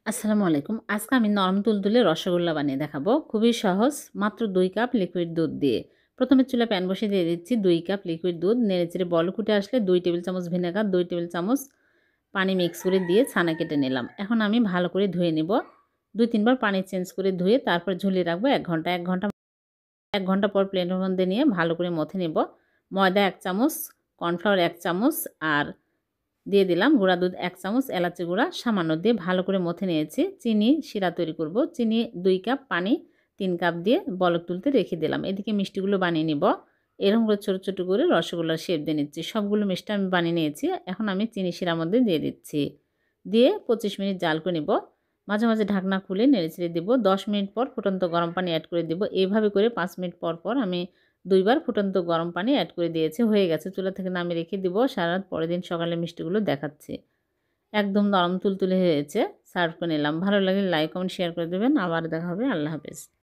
আসসালামু আলাইকুম। আজকে আমি নরম তুলতুলে রসগোল্লা বানিয়ে দেখাবো। খুবই সহজ, মাত্র ২ কাপ লিকুইড দুধ দিয়ে। প্রথমে চুলায় প্যান বসিয়ে দিয়ে দিচ্ছি ২ কাপ লিকুইড দুধ। নেড়েচেড়ে বলক উঠে আসলে ২ টেবিল চামচ ভিনেগার, ২ টেবিল চামচ পানি মিক্স করে দিয়ে ছানা কেটে নিলাম। এখন আমি ভালো করে ধুয়ে নিব। ২-৩ বার পানি চেঞ্জ করে ধুয়ে তারপর ঝুলিয়ে রাখবো ১ ঘন্টা। ১ ঘন্টা পর প্লেটের মধ্যে নিয়ে ভালো করে মথে নিব। ময়দা ১ চামচ, কর্নফ্লাওয়ার ১ চামচ আর দিয়ে দিলাম গুঁড়া দুধ ১ চামচ, এলাচি গুঁড়া সামান্য দিয়ে ভালো করে মথে নিয়েছি। চিনি শিরা তৈরি করব। চিনি ২ কাপ, পানি ৩ কাপ দিয়ে বলক তুলতে রেখে দিলাম। এদিকে মিষ্টিগুলো বানিয়ে নিব। এরকম করে ছোট, ছোট করে রসগোল্লার শেপ দিয়ে নিচ্ছি। সবগুলো মিষ্টি আমি বানিয়ে নিয়েছি। এখন আমি চিনি শিরার মধ্যে দিয়ে দিচ্ছি। দিয়ে ২৫ মিনিট জাল করে নিব। মাঝে, মাঝে ঢাকনা খুলে নেড়েচেড়ে দিব। ১০ মিনিট পর ফুটন্ত গরম পানি এড করে দিব। এইভাবে করে ৫ মিনিট পর, পর আমি ২ বার ফুটন্ত গরম পানি এড করে দিয়েছি। হয়ে গেছে। চুলা থেকে নামিয়ে রেখে দিব। সারা রাত পরের দিন সকালে মিষ্টিগুলো দেখাচ্ছি। একদম নরম তুলতুলে হয়েছে। সার্ভ করে নিলাম। ভালো লাগলে লাইক, কমেন্ট, শেয়ার করে দেবেন। আবার দেখা হবে। আল্লাহ হাফেজ।